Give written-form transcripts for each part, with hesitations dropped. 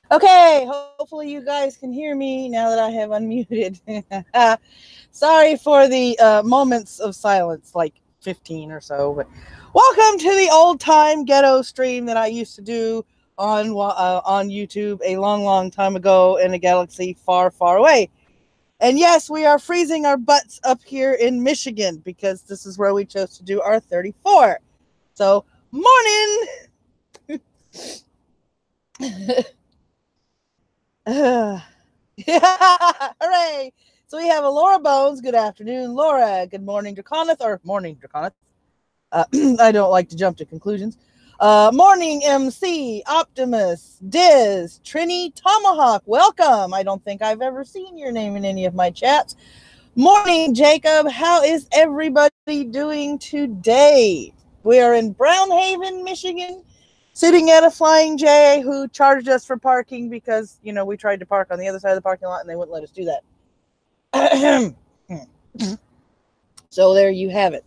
Okay, hopefully you guys can hear me now that I have unmuted. Sorry for the moments of silence, like 15 or so. But welcome to the old time ghetto stream that I used to do on YouTube a long, long time ago in a galaxy far, far away. And yes, we are freezing our butts up here in Michigan because this is where we chose to do our 34. So, morning! Yeah, hooray! So we have a Laura Bones. Good afternoon, Laura. Good morning, Draconith, or morning, Draconith. I don't like to jump to conclusions. Morning, MC, Optimus, Diz, Trini, Tomahawk. Welcome. I don't think I've ever seen your name in any of my chats. Morning, Jacob. How is everybody doing today? We are in Brownhaven, Michigan, sitting at a Flying J who charged us for parking because, we tried to park on the other side of the parking lot and they wouldn't let us do that. So there you have it.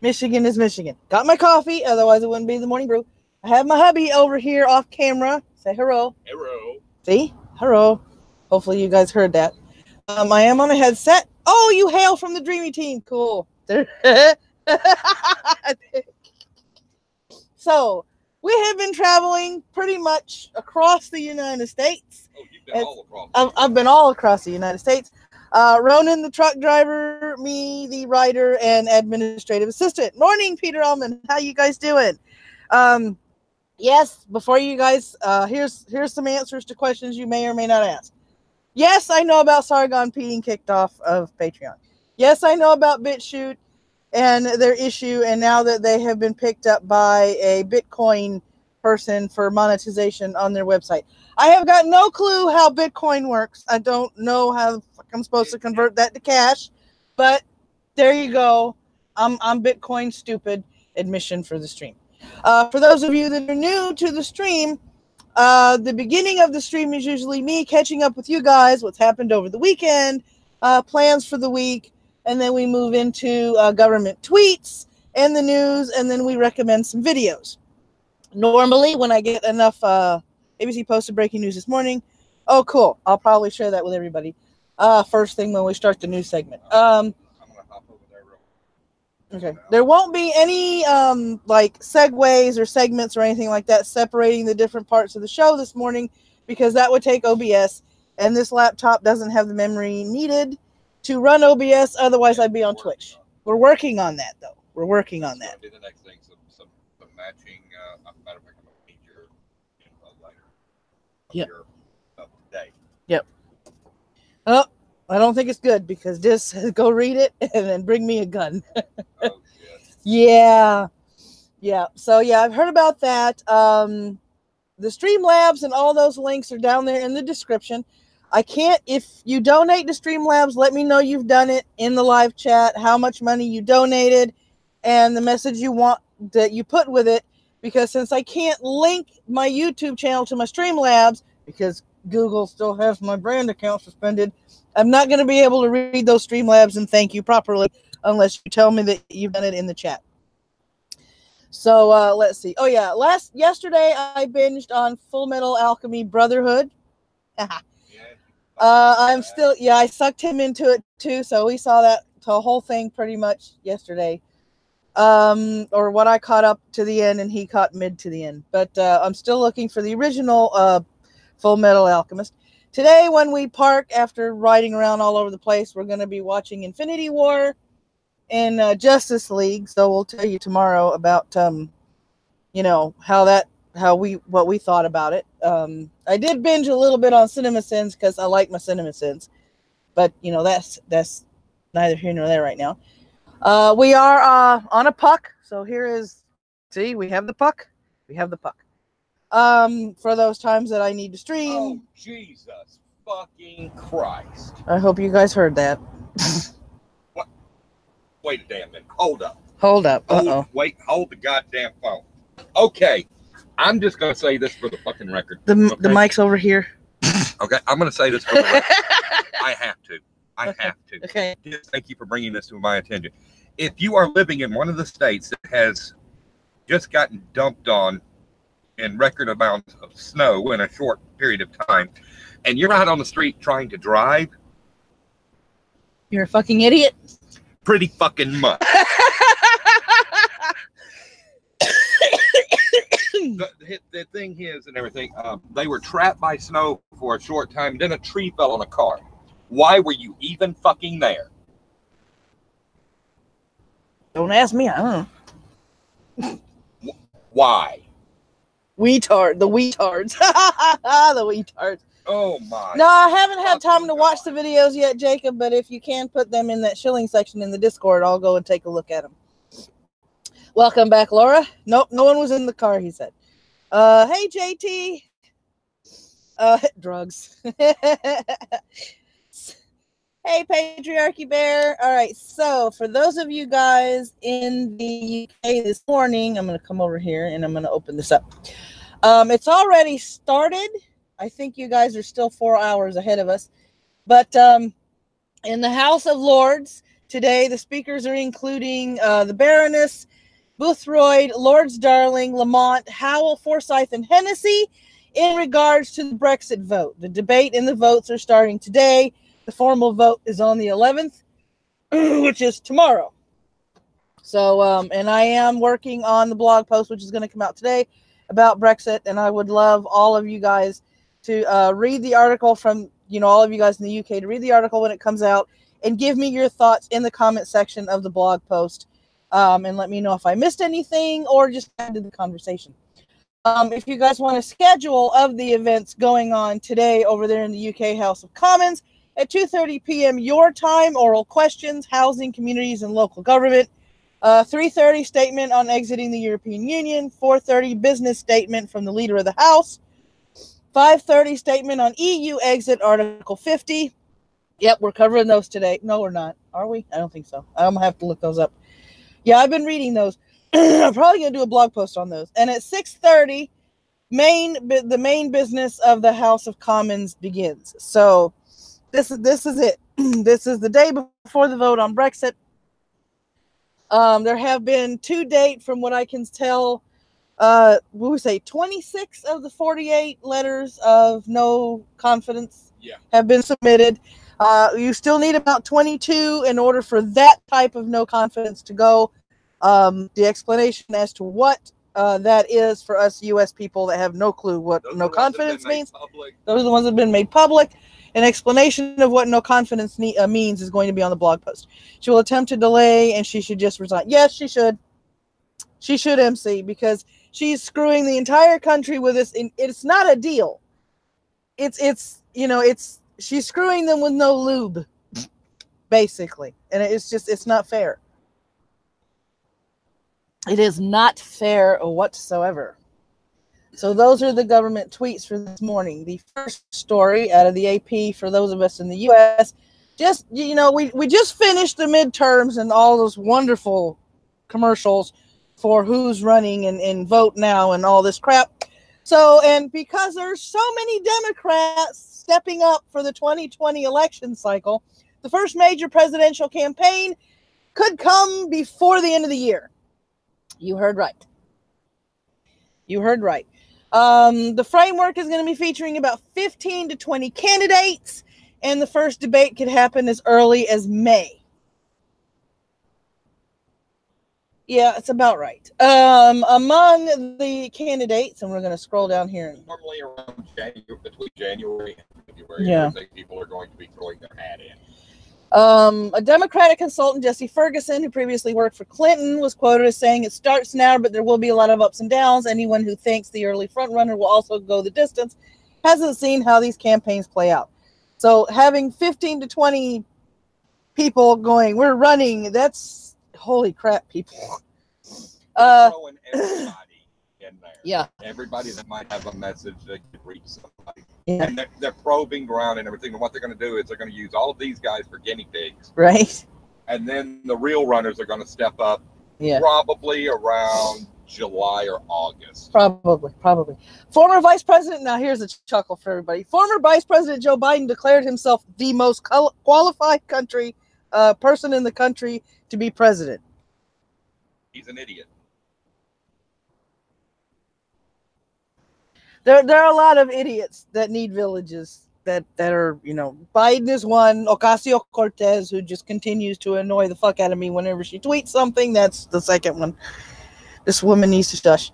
Michigan is Michigan. Got my coffee, otherwise it wouldn't be the morning brew. I have my hubby over here off camera. Say hello. Hello. See? Hello. Hopefully you guys heard that. I am on a headset. Oh, you hail from the Dreamy Team. Cool. So, we have been traveling pretty much across the United States. Oh, you've been all across. I've been all across the United States. Ronan, the truck driver, me, the writer, and administrative assistant. Morning, Peter Allman. How you guys doing? Yes, before you guys, here's some answers to questions you may or may not ask. Yes, I know about Sargon being kicked off of Patreon. Yes, I know about BitChute and their issue, and now that they have been picked up by a Bitcoin person for monetization on their website. I have got no clue how Bitcoin works. I don't know how I'm supposed to convert that to cash, but there you go. I'm Bitcoin stupid. Admission for the stream. For those of you that are new to the stream, the beginning of the stream is usually me catching up with you guys, what's happened over the weekend, plans for the week, and then we move into government tweets and the news, and then we recommend some videos. Normally, when I get enough, ABC posted breaking news this morning. Oh, cool. I'll probably share that with everybody first thing when we start the news segment. I'm going to hop over there real quick. Okay. There won't be any like segues or segments or anything like that separating the different parts of the show this morning because that would take OBS, and this laptop doesn't have the memory needed to run OBS. Otherwise, I'd be on Twitch. We're working on that, though. We're working on that. Be the next thing, some matching. Matter of fact, I'm going to need your info later. Yep. Today. Yep. Oh, I don't think it's good because this go read it and then bring me a gun. Oh, shit. Yeah. So yeah, I've heard about that. The Streamlabs and all those links are down there in the description. I can't, if you donate to Streamlabs, let me know you've done it in the live chat, how much money you donated, and the message you want that you put with it, because since I can't link my YouTube channel to my Streamlabs, because Google still has my brand account suspended, I'm not going to be able to read those Streamlabs and thank you properly unless you tell me that you've done it in the chat. So let's see. Oh yeah, yesterday I binged on Full Metal Alchemy Brotherhood. I'm still, I sucked him into it too, so we saw that the whole thing pretty much yesterday. Or what I caught up to the end and he caught mid to the end. But I'm still looking for the original Full Metal Alchemist. Today, when we park after riding around all over the place, we're going to be watching Infinity War and Justice League. So we'll tell you tomorrow about, what we thought about it. I did binge a little bit on CinemaSins because I like my CinemaSins, but that's neither here nor there right now. We are on a puck, so here is. See, we have the puck. We have the puck. For those times that I need to stream. Oh, Jesus fucking Christ! I hope you guys heard that. What? Wait a damn minute. Hold up. Hold up. Uh-oh. Wait. Hold the goddamn phone. Okay. I'm just going to say this for the fucking record. The mic's over here. Okay. I'm going to say this for the record. I have to. I have to. Okay. Thank you for bringing this to my attention. If you are living in one of the states that has just gotten dumped on in record amounts of snow in a short period of time, and you're out on the street trying to drive. You're a fucking idiot. Pretty fucking much. The thing is, and everything, they were trapped by snow for a short time. Then a tree fell on a car. Why were you even fucking there? Don't ask me. I don't know. Why? The weetards. The weetards. Oh my. No, I haven't had time to watch the videos yet, Jacob, but if you can put them in that shilling section in the Discord, I'll go and take a look at them. Welcome back, Laura. Nope, no one was in the car, he said. Hey, JT. Drugs. Hey, Patriarchy Bear. All right, so for those of you guys in the UK this morning, I'm going to come over here and I'm going to open this up. It's already started. I think you guys are still 4 hours ahead of us. But in the House of Lords today, the speakers are including the Baroness, Boothroyd, Lords Darling, Lamont, Howell, Forsyth, and Hennessy in regards to the Brexit vote. The debate and the votes are starting today. The formal vote is on the 11th, which is tomorrow. So, and I am working on the blog post, which is going to come out today about Brexit. And I would love all of you guys to read the article from, all of you guys in the UK, to read the article when it comes out and give me your thoughts in the comment section of the blog post. And let me know if I missed anything or just add to the conversation. If you guys want a schedule of the events going on today over there in the UK House of Commons, at 2:30 p.m. your time, oral questions, housing, communities, and local government. 3:30 statement on exiting the European Union. 4:30 business statement from the leader of the House. 5:30 statement on EU exit, Article 50. Yep, we're covering those today. No, we're not. Are we? I don't think so. I'm going to have to look those up. Yeah, I've been reading those. I'm probably going to do a blog post on those. And at 6:30, the main business of the House of Commons begins. So this is it. This is the day before the vote on Brexit. There have been to date, from what I can tell, 26 of the 48 letters of no confidence have been submitted. You still need about 22 in order for that type of no confidence to go. The explanation as to what that is for us U.S. people that have no clue what no confidence means. Those are the ones that have been made public. An explanation of what no confidence means is going to be on the blog post. She will attempt to delay, and she should just resign. Yes, she should. She should, MC, because she's screwing the entire country with this. It's not a deal. She's screwing them with no lube, basically. And it's not fair. It is not fair whatsoever. So those are the government tweets for this morning. The first story out of the AP for those of us in the U.S. We just finished the midterms and all those wonderful commercials for who's running and vote now and all this crap. So, and because there's so many Democrats stepping up for the 2020 election cycle, the first major presidential campaign could come before the end of the year. You heard right. You heard right. The framework is going to be featuring about 15 to 20 candidates, and the first debate could happen as early as May. Yeah, it's about right. Among the candidates, and we're going to scroll down here. Normally around between January and February, I think people are going to be throwing their hat in. A Democratic consultant, Jesse Ferguson, who previously worked for Clinton, was quoted as saying, "It starts now, but there will be a lot of ups and downs. Anyone who thinks the early frontrunner will also go the distance hasn't seen how these campaigns play out." So having 15 to 20 people going, "We're running," that's holy crap, people. Throwing everybody in there. Yeah. Everybody that might have a message that could reach somebody. Yeah. And they're probing ground and everything. And what they're going to do is they're going to use all of these guys for guinea pigs. Right. And then the real runners are going to step up probably around July or August. Probably. Former Vice President, now here's a chuckle for everybody. Former Vice President Joe Biden declared himself the most qualified person in the country to be president. He's an idiot. There are a lot of idiots that need villages that are, you know, Biden is one. Ocasio-Cortez, who just continues to annoy the fuck out of me whenever she tweets something. That's the second one. This woman needs to shush.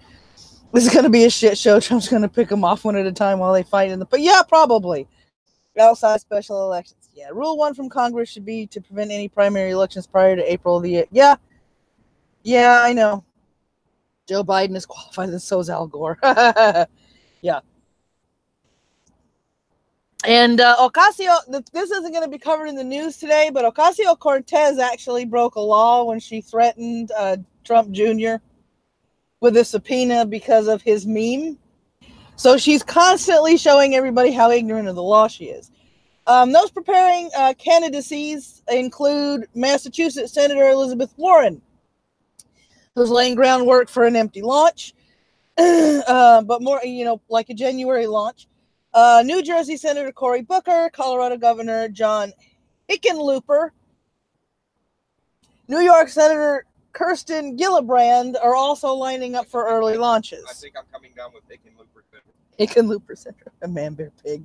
This is going to be a shit show. Trump's going to pick them off one at a time while they fight in the... But yeah, probably. Outside special elections. Yeah, Rule 1 from Congress should be to prevent any primary elections prior to April of the year. Yeah. Yeah, I know. Joe Biden is qualified, and so is Al Gore. Yeah. And Ocasio, this isn't going to be covered in the news today, but Ocasio-Cortez actually broke a law when she threatened Trump Jr. with a subpoena because of his meme. So she's constantly showing everybody how ignorant of the law she is. Those preparing candidacies include Massachusetts Senator Elizabeth Warren, who's laying groundwork for an empty launch, but more, you know, like a January launch. New Jersey Senator Cory Booker, Colorado Governor John Hickenlooper, New York Senator Kirsten Gillibrand are also lining up for early launches. I think I'm coming down with Hickenlooper Center. Hickenlooper Center, a man, bear, pig.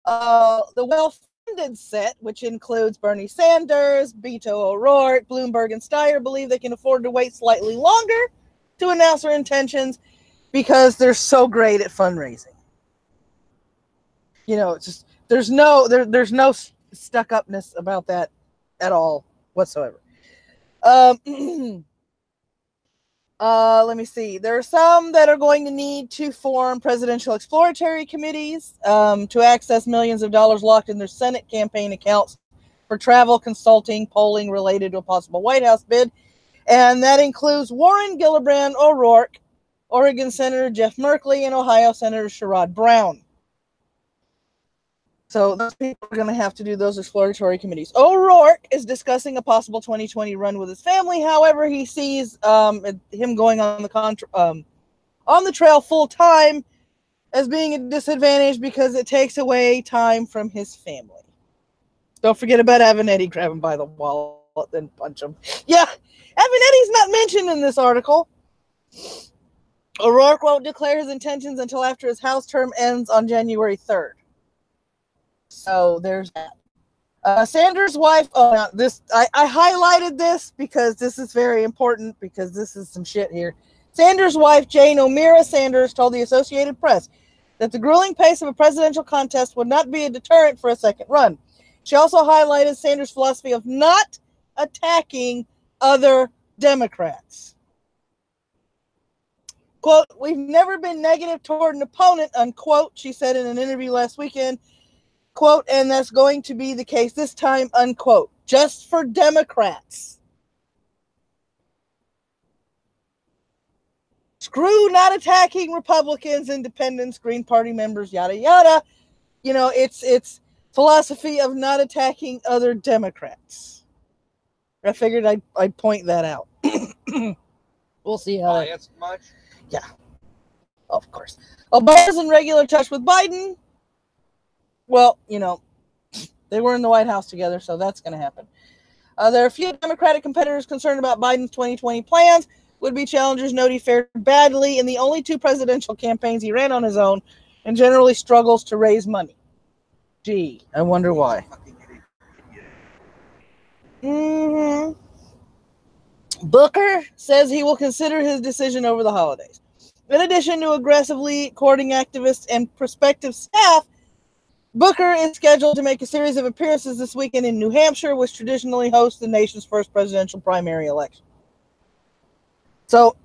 The well-funded set, which includes Bernie Sanders, Beto O'Rourke, Bloomberg, and Steyer, believe they can afford to wait slightly longer to announce their intentions because they're so great at fundraising. You know, it's just there's no stuck-upness about that at all whatsoever. Let me see. There are some that are going to need to form presidential exploratory committees to access millions of dollars locked in their Senate campaign accounts for travel, consulting, polling related to a possible White House bid. And that includes Warren, Gillibrand, O'Rourke, Oregon Senator Jeff Merkley, and Ohio Senator Sherrod Brown. So those people are going to have to do those exploratory committees. O'Rourke is discussing a possible 2020 run with his family. However, he sees him going on the trail full time as being a disadvantage because it takes away time from his family. Don't forget about Avenatti. Grab him by the wallet, then punch him. Yeah, Avenatti's not mentioned in this article. O'Rourke won't declare his intentions until after his House term ends on January 3rd. So there's that. Sanders' wife. Oh, now this I highlighted this because this is very important because this is some shit here. Sanders' wife, Jane O'Meara Sanders, told the Associated Press that the grueling pace of a presidential contest would not be a deterrent for a second run. She also highlighted Sanders' philosophy of not attacking other Democrats. Quote, "We've never been negative toward an opponent," unquote, she said in an interview last weekend. Quote, "and that's going to be the case this time," unquote. Just for Democrats. Screw not attacking Republicans, independents, Green Party members, yada, yada. You know, it's philosophy of not attacking other Democrats. I figured I'd point that out. We'll see how Biased much? Yeah, of course. Obama's in regular touch with Biden. Well, you know, they were in the White House together, so that's going to happen. There are a few Democratic competitors concerned about Biden's 2020 plans. Would-be challengers note he fared badly in the only two presidential campaigns he ran on his own and generally struggles to raise money. Gee, I wonder why. Booker says he will consider his decision over the holidays. In addition to aggressively courting activists and prospective staff, Booker is scheduled to make a series of appearances this weekend in New Hampshire, which traditionally hosts the nation's first presidential primary election. So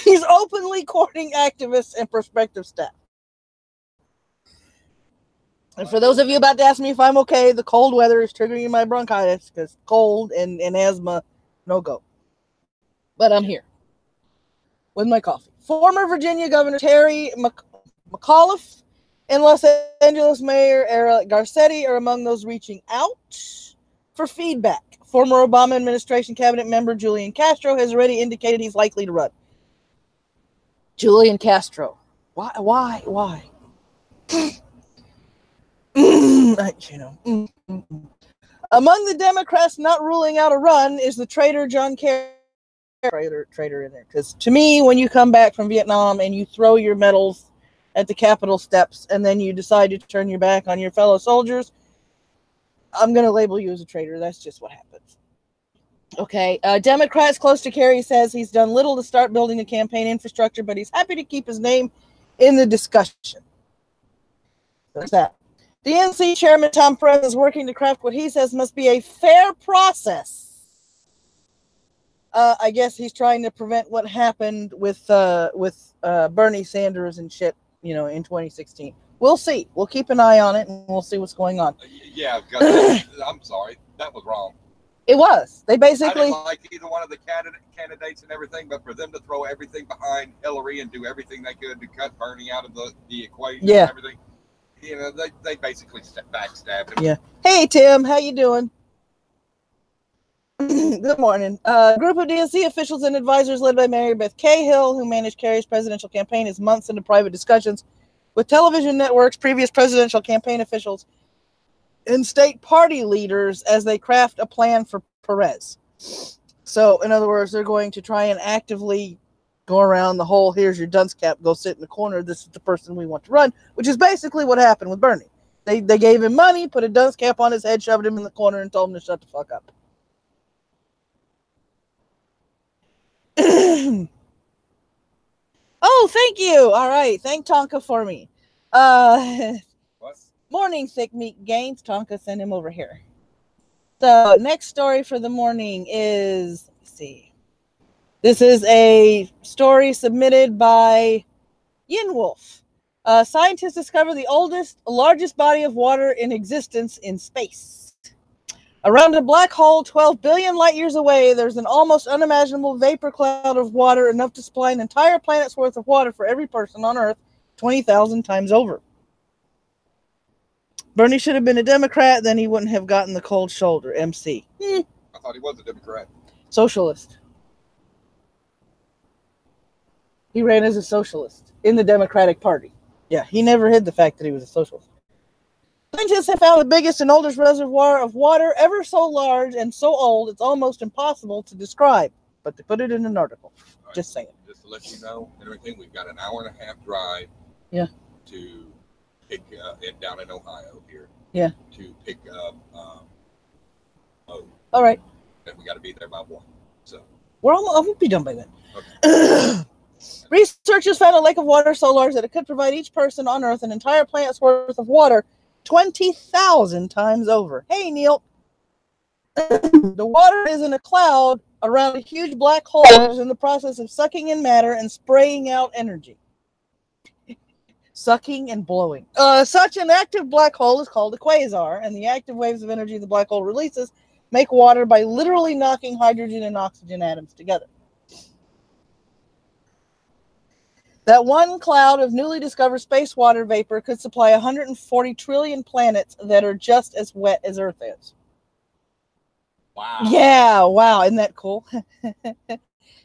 he's openly courting activists and prospective staff. And for those of you about to ask me if I'm okay, the cold weather is triggering my bronchitis because cold and asthma, no go. But I'm here with my coffee. Former Virginia Governor Terry McAuliffe and Los Angeles Mayor Eric Garcetti are among those reaching out for feedback. Former Obama administration cabinet member Julian Castro has already indicated he's likely to run. Julian Castro. Why? Among the Democrats not ruling out a run is the traitor John Kerry. Traitor in there. Because to me, when you come back from Vietnam and you throw your medals at the Capitol steps, and then you decide to turn your back on your fellow soldiers, I'm going to label you as a traitor. That's just what happens. Okay. Democrats close to Kerry says he's done little to start building the campaign infrastructure, but he's happy to keep his name in the discussion. There's that. DNC Chairman Tom Perez is working to craft what he says must be a fair process. I guess he's trying to prevent what happened with Bernie Sanders and shit, in 2016. We'll see. We'll keep an eye on it, and we'll see what's going on. Yeah, I'm sorry. That was wrong. It was. They basically... I didn't like either one of the candidates and everything, but for them to throw everything behind Hillary and do everything they could to cut Bernie out of the equation and everything, they basically backstabbed him. Yeah. Hey, Tim. How you doing? Good morning. A group of DNC officials and advisors led by Mary Beth Cahill, who managed Kerry's presidential campaign, is months into private discussions with television networks, previous presidential campaign officials, and state party leaders as they craft a plan for Perez. So, in other words, they're going to try and actively go around the whole, here's your dunce cap, go sit in the corner, this is the person we want to run, which is basically what happened with Bernie. They gave him money, put a dunce cap on his head, shoved him in the corner, and told him to shut the fuck up. Oh, thank you. All right. Thank Tonka for me. What? Morning, Thick Meat Gains. Tonka, send him over here. So, next story for the morning is, let's see. This is a story submitted by Yin Wolf. Scientists discover the largest body of water in existence in space. Around a black hole 12 billion light years away, there's an almost unimaginable vapor cloud of water enough to supply an entire planet's worth of water for every person on Earth 20,000 times over. Bernie should have been a Democrat, then he wouldn't have gotten the cold shoulder. MC. I thought he was a Democrat. Socialist. He ran as a socialist in the Democratic Party. Yeah, he never hid the fact that he was a socialist. Scientists have found the biggest and oldest reservoir of water ever so large and so old it's almost impossible to describe. But they put it in an article. Right. Just saying. Just to let you know and everything, we've got an hour and a half drive. Yeah. To pick down in Ohio here. Yeah. To pick up. All right. And we got to be there by 1. So. I won't be done by then. Okay. Researchers found a lake of water so large that it could provide each person on Earth an entire planet's worth of water 20,000 times over. Hey, Neil. The water is in a cloud around a huge black hole that is in the process of sucking in matter and spraying out energy. Sucking and blowing. Such an active black hole is called a quasar, and the active waves of energy the black hole releases make water by literally knocking hydrogen and oxygen atoms together. That one cloud of newly discovered space water vapor could supply 140 trillion planets that are just as wet as Earth is. Wow. Yeah, wow. Isn't that cool?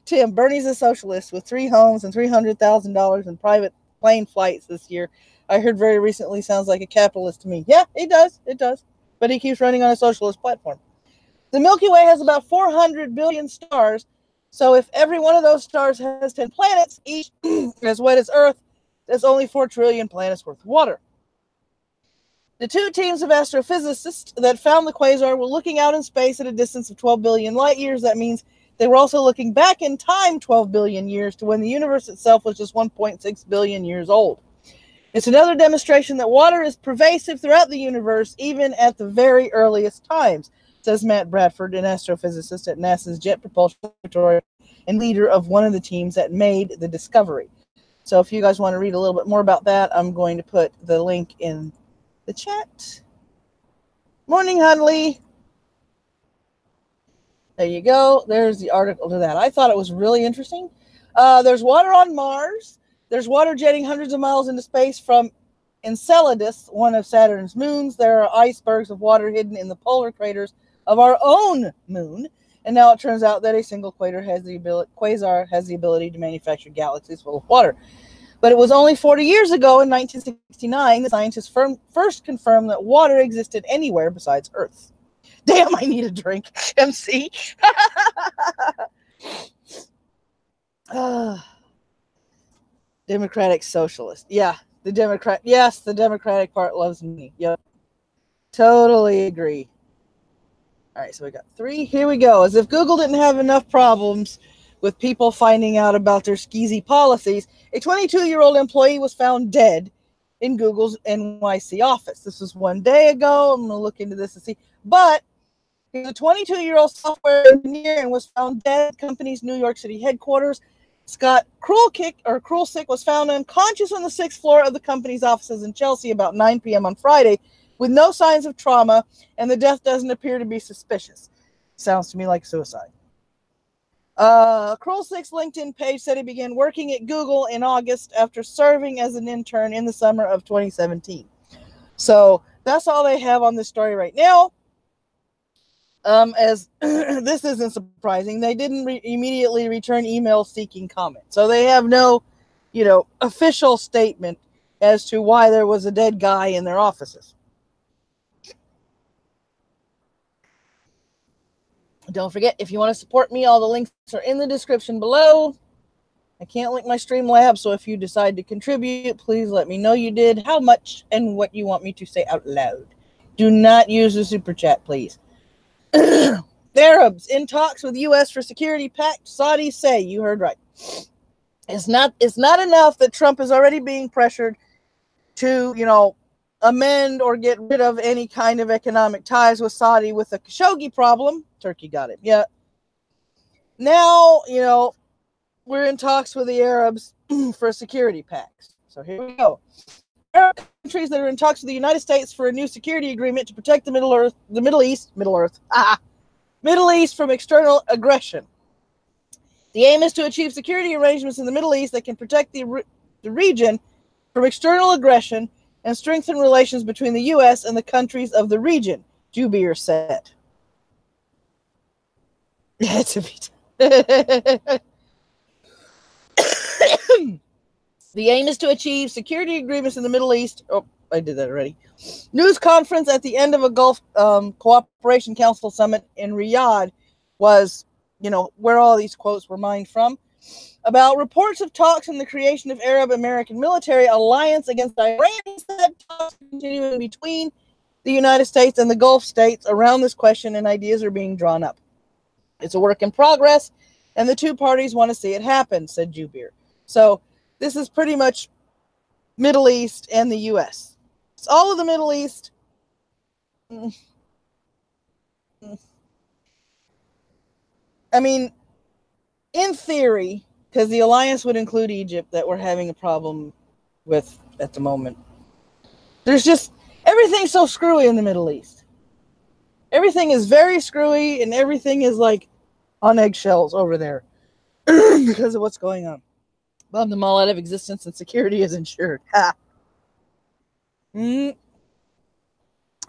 Tim, Bernie's a socialist with 3 homes and $300,000 in private plane flights this year. I heard very recently sounds like a capitalist to me. Yeah, it does. It does. But he keeps running on a socialist platform. The Milky Way has about 400 billion stars. So if every one of those stars has 10 planets, each as wet as Earth, that's only 4 trillion planets worth of water. The 2 teams of astrophysicists that found the quasar were looking out in space at a distance of 12 billion light years. That means they were also looking back in time 12 billion years to when the universe itself was just 1.6 billion years old. It's another demonstration that water is pervasive throughout the universe, even at the very earliest times, says Matt Bradford, an astrophysicist at NASA's Jet Propulsion Laboratory and leader of one of the teams that made the discovery. So if you guys want to read a little bit more about that, I'm going to put the link in the chat. Morning, Hunley. There you go. There's the article to that. I thought it was really interesting. There's water on Mars. There's water jetting hundreds of miles into space from Enceladus, one of Saturn's moons. There are icebergs of water hidden in the polar craters of our own moon. And now it turns out that a single quasar has the ability to manufacture galaxies full of water. But it was only 40 years ago, in 1969, the scientists first confirmed that water existed anywhere besides Earth. Damn, I need a drink. MC. Democratic Socialist. Yeah, The Democratic part loves me. Yep. Totally agree. All right, so we got 3. Here we go. As if Google didn't have enough problems with people finding out about their skeezy policies, a 22-year-old employee was found dead in Google's NYC office. This was 1 day ago. I'm going to look into this and see. But he's a 22-year-old software engineer and was found dead at the company's New York City headquarters. Scott Krulsick was found unconscious on the 6th floor of the company's offices in Chelsea about 9 p.m. on Friday with no signs of trauma, and the death doesn't appear to be suspicious. Sounds to me like suicide. Krulsick's LinkedIn page said he began working at Google in August after serving as an intern in the summer of 2017. So that's all they have on this story right now. As this isn't surprising, they didn't immediately return emails seeking comment. So they have no, official statement as to why there was a dead guy in their offices. Don't forget, if you want to support me, all the links are in the description below. I can't link my Streamlabs, so if you decide to contribute, please let me know you did, how much, and what you want me to say out loud. Do not use the super chat, please. The Arabs in talks with U.S. for security pact. Saudis say, you heard right. It's not enough that Trump is already being pressured to, amend or get rid of any kind of economic ties with Saudi with the Khashoggi problem. Turkey got it. Yeah. Now, we're in talks with the Arabs for security pacts. So here we go. Arab countries that are in talks with the United States for a new security agreement to protect the Middle East from external aggression. The aim is to achieve security arrangements in the Middle East that can protect the region from external aggression and strengthen relations between the U.S. and the countries of the region, Jubeer said. The aim is to achieve security agreements in the Middle East. Oh, I did that already. News conference at the end of a Gulf Cooperation Council summit in Riyadh was, where all these quotes were mined from, about reports of talks and the creation of Arab-American military alliance against Iran. He said talks continuing between the United States and the Gulf states around this question, and ideas are being drawn up. It's a work in progress, and the two parties want to see it happen, said Jubeer. So this is pretty much Middle East and the U.S. It's all of the Middle East. I mean, in theory, because the alliance would include Egypt that we're having a problem with at the moment. There's just, everything's so screwy in the Middle East. Everything is very screwy, and everything is like on eggshells over there because of what's going on. Bomb them all out of existence and security is ensured. Ha!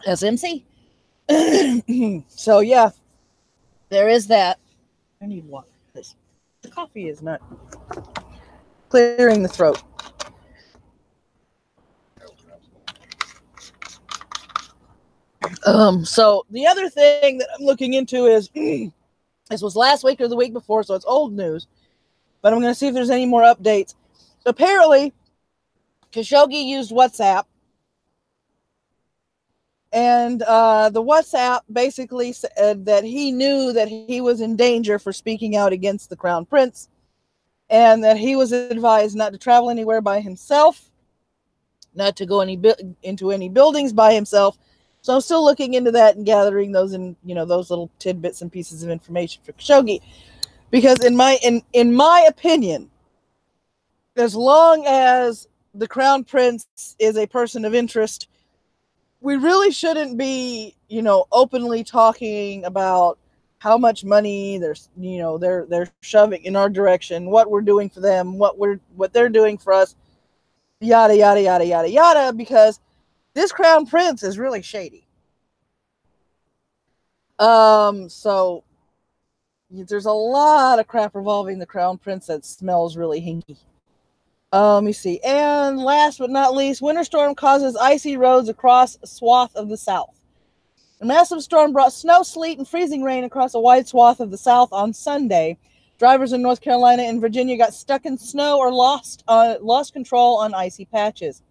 SMC. So, yeah, there is that. I need water. The coffee is not clearing the throat. So the other thing that I'm looking into is, this was last week or the week before, so it's old news, but I'm going to see if there's any more updates. So apparently, Khashoggi used WhatsApp, and the WhatsApp basically said that he knew that he was in danger for speaking out against the Crown Prince, and that he was advised not to travel anywhere by himself, not to go into any buildings by himself. So I'm still looking into that and gathering those those little tidbits and pieces of information for Khashoggi, because in my opinion, as long as the Crown Prince is a person of interest, we really shouldn't be, openly talking about how much money they're shoving in our direction, what we're doing for them, what they're doing for us, yada yada yada yada yada, because this Crown Prince is really shady. So there's a lot of crap revolving the Crown Prince that smells really hinky. Let me see. And last but not least, winter storm causes icy roads across a swath of the South. A massive storm brought snow, sleet, and freezing rain across a wide swath of the South on Sunday. Drivers in North Carolina and Virginia got stuck in snow or lost control on icy patches.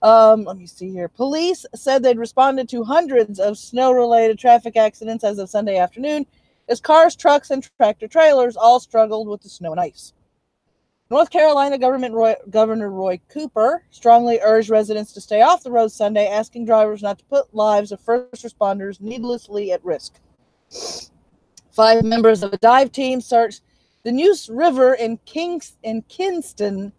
Let me see here. Police said they'd responded to hundreds of snow-related traffic accidents as of Sunday afternoon, as cars, trucks, and tractor-trailers all struggled with the snow and ice. North Carolina Governor Roy Cooper strongly urged residents to stay off the road Sunday, asking drivers not to put lives of first responders needlessly at risk. 5 members of a dive team searched the Neuse River in Kinston,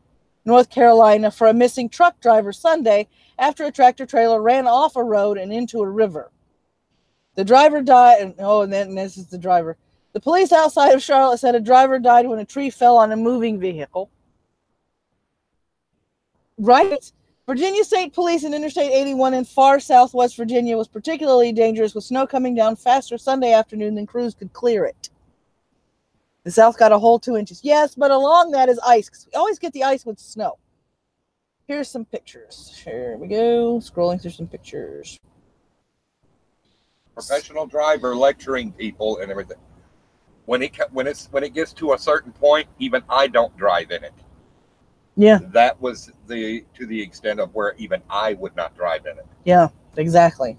North Carolina, for a missing truck driver Sunday after a tractor-trailer ran off a road and into a river. The driver died. And then this is the driver. The police outside of Charlotte said a driver died when a tree fell on a moving vehicle. Right? Virginia State Police and Interstate 81 in far southwest Virginia was particularly dangerous, with snow coming down faster Sunday afternoon than crews could clear it. The south got a whole 2 inches. Yes, but along that is ice, because we always get the ice with snow. Here's some pictures. Here we go. Scrolling through some pictures. Professional driver lecturing people and everything. When it gets to a certain point, even I don't drive in it. Yeah. That was to the extent of where even I would not drive in it. Yeah, exactly.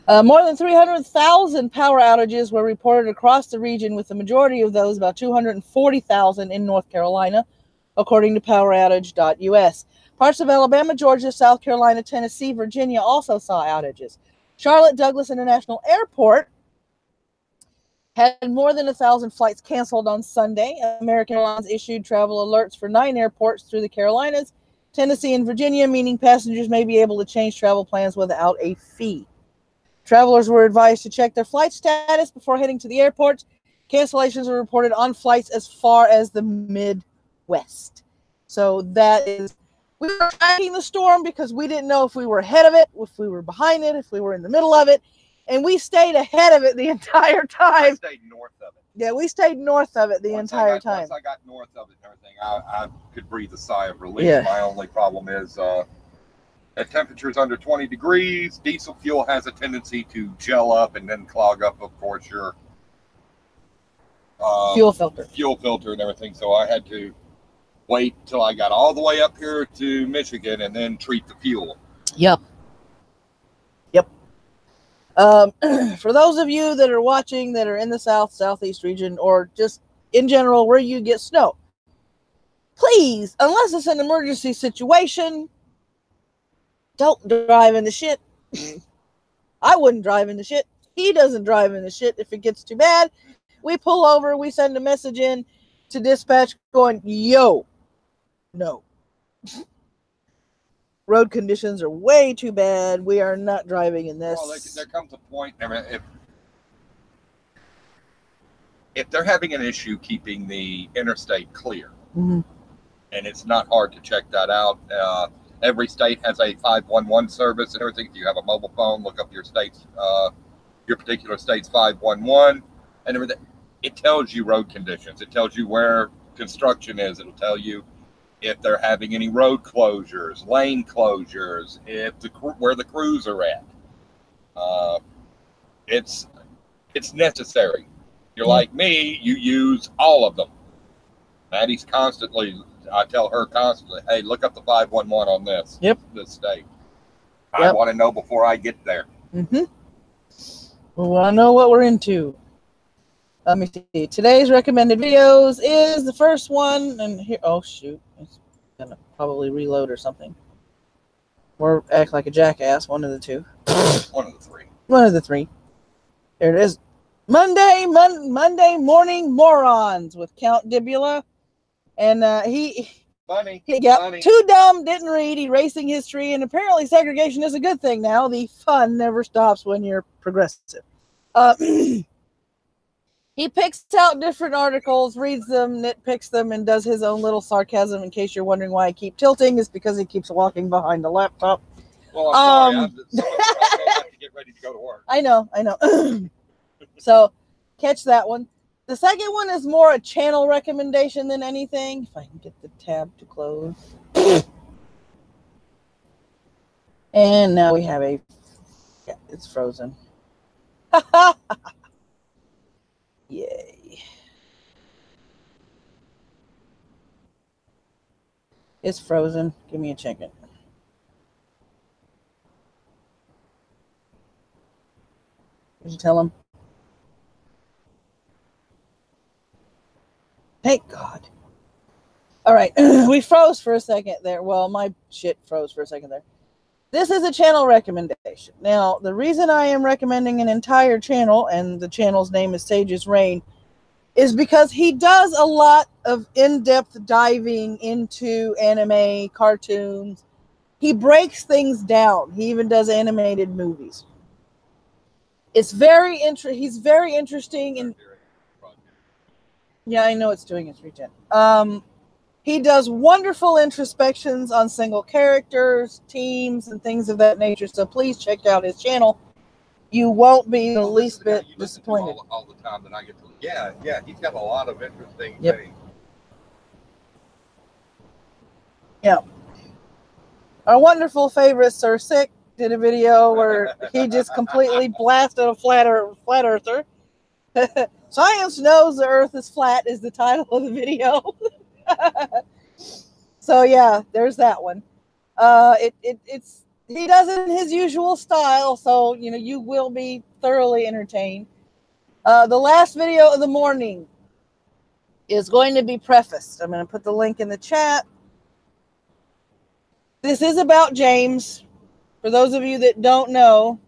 More than 300,000 power outages were reported across the region, with the majority of those, about 240,000, in North Carolina, according to poweroutage.us. Parts of Alabama, Georgia, South Carolina, Tennessee, Virginia also saw outages. Charlotte Douglas International Airport had more than 1,000 flights canceled on Sunday. American Airlines issued travel alerts for 9 airports through the Carolinas, Tennessee, and Virginia, meaning passengers may be able to change travel plans without a fee. Travelers were advised to check their flight status before heading to the airports. Cancellations were reported on flights as far as the Midwest. So that is, we were tracking the storm because we didn't know if we were ahead of it, if we were behind it, if we were in the middle of it. And we stayed ahead of it the entire time. I stayed north of it. Yeah, we stayed north of it the entire time. Once I got north of it and everything, I could breathe a sigh of relief. Yeah. My only problem is at temperatures under 20 degrees, diesel fuel has a tendency to gel up and then clog up, of course, your fuel filter and everything. So I had to wait till I got all the way up here to Michigan and then treat the fuel. Yep. For those of you that are watching that are in the southeast region, or just in general where you get snow, please, unless it's an emergency situation, don't drive in the shit. I wouldn't drive in the shit. He doesn't drive in the shit. If it gets too bad, we pull over, we send a message in to dispatch going, yo, no. Road conditions are way too bad. We are not driving in this. Well, there comes a point, if they're having an issue keeping the interstate clear, mm-hmm. and it's not hard to check that out. Every state has a 511 service and everything. If you have a mobile phone, look up your particular state's 511 and everything. It tells you road conditions. It tells you where construction is. It'll tell you if they're having any road closures, lane closures, where the crews are at. It's necessary. You're like me, you use all of them. Maddie's constantly, I tell her constantly, hey, look up the 511 on this. Yep. This state. Yep. I want to know before I get there. Mm-hmm. Well, I know what we're into. Let me see. Today's recommended videos is the first one, and here. Oh shoot! It's gonna probably reload or something, or act like a jackass. One of the two. One of the three. One of the three. There it is. Monday morning morons with Count Dibula, and Funny. He got funny. too dumb, didn't read, erasing history, and apparently segregation is a good thing now. The fun never stops when you're progressive. He picks out different articles, reads them, nitpicks them, and does his own little sarcasm. In case you're wondering why I keep tilting, it's because he keeps walking behind the laptop. Well, I'm sorry. I have to get ready to go to work. I know. So, catch that one. The second one is more a channel recommendation than anything. If I can get the tab to close. And now we have yeah, it's frozen. Yay. It's frozen. Give me a second. Did you tell him? Thank God. All right. We froze for a second there. Well, my shit froze for a second there. This is a channel recommendation. Now, the reason I am recommending an entire channel, and the channel's name is Sage's Reign, is because he does a lot of in-depth diving into anime, cartoons. He breaks things down. He even does animated movies. It's very he's very interesting in. Yeah, I know it's doing its regen. He does wonderful introspections on single characters, teams, and things of that nature. So please check out his channel. You won't be the least bit disappointed. All the time that I get to. Yeah, he's got a lot of interesting Yep. things. Yeah. Our wonderful favorite Sir Sick did a video where he just completely blasted a flat earther. Science knows the earth is flat is the title of the video. So yeah, there's that one. It's he does it in his usual style, so you will be thoroughly entertained. The last video of the morning is going to be prefaced. I'm going to put the link in the chat. This is about James. For those of you that don't know,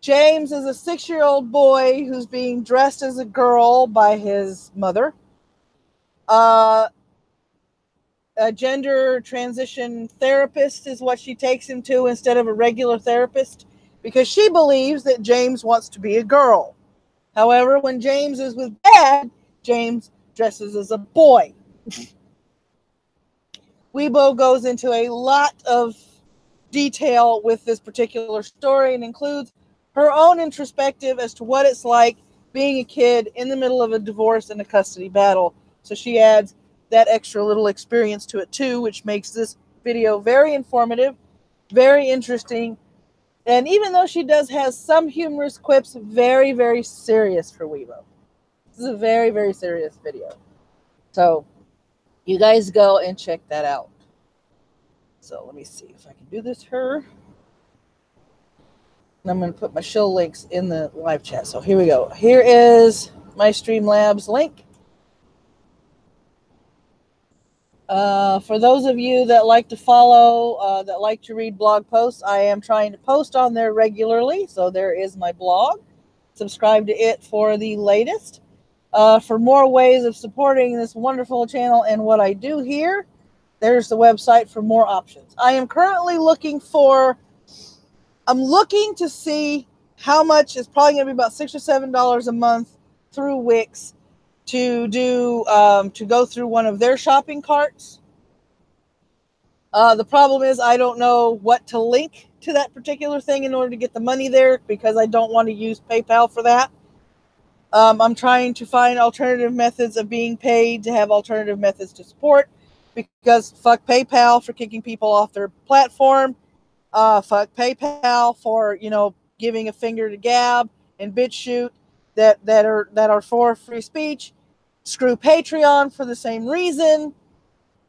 James is a 6-year-old boy who's being dressed as a girl by his mother. A gender transition therapist is what she takes him to instead of a regular therapist, because she believes that James wants to be a girl. However, when James is with Dad, James dresses as a boy. Weibo goes into a lot of detail with this particular story and includes her own introspective as to what it's like being a kid in the middle of a divorce and a custody battle. So she adds that extra little experience to it too, which makes this video very informative, very interesting. And even though she has some humorous quips, very, very serious for Weibo. This is a very, very serious video. So you guys go and check that out. So let me see if I can do this her. And I'm going to put my shill links in the live chat. So here we go. Here is my Streamlabs link. For those of you that like to follow, that like to read blog posts, I am trying to post on there regularly. So there is my blog. Subscribe to it for the latest. For more ways of supporting this wonderful channel and what I do here, there's the website for more options. I am currently looking to see how much. It's probably going to be about $6 or $7 a month through Wix to do to go through one of their shopping carts. The problem is I don't know what to link to that particular thing in order to get the money there, because I don't want to use PayPal for that. I'm trying to find alternative methods of being paid to have alternative methods to support, because fuck PayPal for kicking people off their platform. Fuck PayPal for, giving a finger to Gab and BitChute that are for free speech. Screw Patreon for the same reason.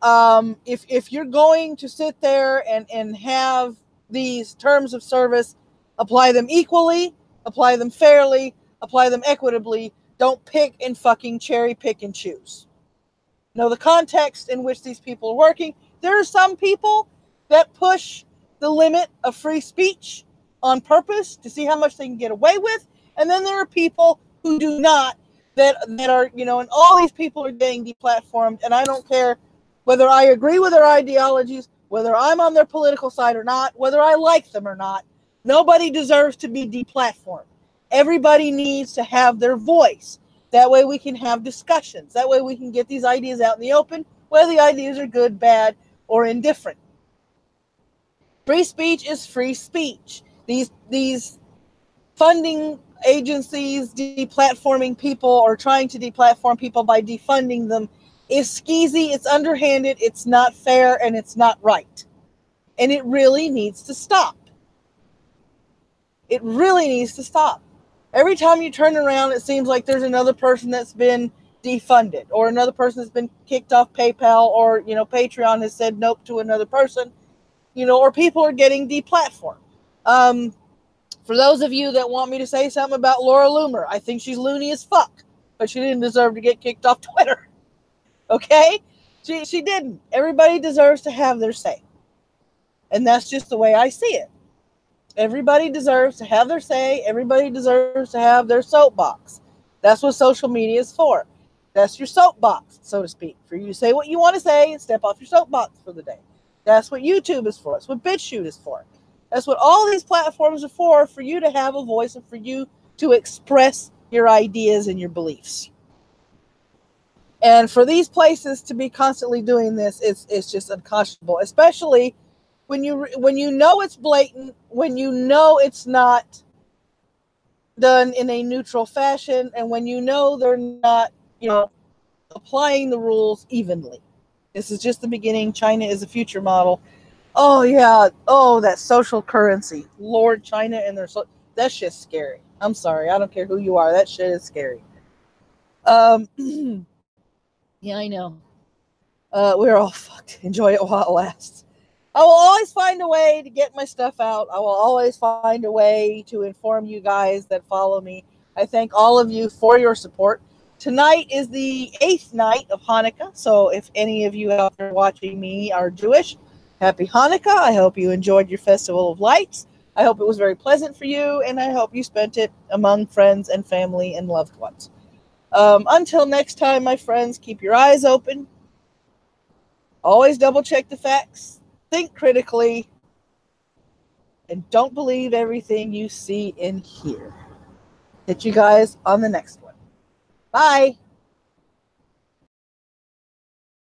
If you're going to sit there and have these terms of service, apply them equally, apply them fairly, apply them equitably. Don't pick and fucking cherry pick and choose. Know the context in which these people are working. There are some people that push the limit of free speech on purpose to see how much they can get away with. And then there are people who do not, that are, and all these people are getting deplatformed. And I don't care whether I agree with their ideologies, whether I'm on their political side or not, whether I like them or not. Nobody deserves to be deplatformed. Everybody needs to have their voice. That way we can have discussions. That way we can get these ideas out in the open, whether the ideas are good, bad, or indifferent. Free speech is free speech. These funding agencies deplatforming people or trying to deplatform people by defunding them is skeezy, it's underhanded, it's not fair, and it's not right. And it really needs to stop. It really needs to stop. Every time you turn around, it seems like there's another person that's been defunded, or another person that's been kicked off PayPal, or, Patreon has said nope to another person, or people are getting deplatformed. For those of you that want me to say something about Laura Loomer, I think she's loony as fuck, but she didn't deserve to get kicked off Twitter. Okay? She didn't. Everybody deserves to have their say. And that's just the way I see it. Everybody deserves to have their say. Everybody deserves to have their soapbox. That's what social media is for. That's your soapbox, so to speak, for you to say what you want to say and step off your soapbox for the day. That's what YouTube is for. That's what BitChute is for. That's what all these platforms are for you to have a voice and for you to express your ideas and your beliefs. And for these places to be constantly doing this, it's just unconscionable, especially when you know it's blatant, when you know it's not done in a neutral fashion, and when you know they're not, applying the rules evenly. This is just the beginning. China is a future model. Oh yeah. Oh, that social currency. Lord, China and that shit's scary. I'm sorry. I don't care who you are. That shit is scary. Yeah, I know. We're all fucked. Enjoy it while it lasts. I will always find a way to get my stuff out. I will always find a way to inform you guys that follow me. I thank all of you for your support. Tonight is the 8th night of Hanukkah, so if any of you out there watching me are Jewish, happy Hanukkah. I hope you enjoyed your Festival of Lights. I hope it was very pleasant for you, and I hope you spent it among friends and family and loved ones. Until next time, my friends, keep your eyes open. Always double check the facts. Think critically. And don't believe everything you see and hear. Hit you guys on the next one. Bye.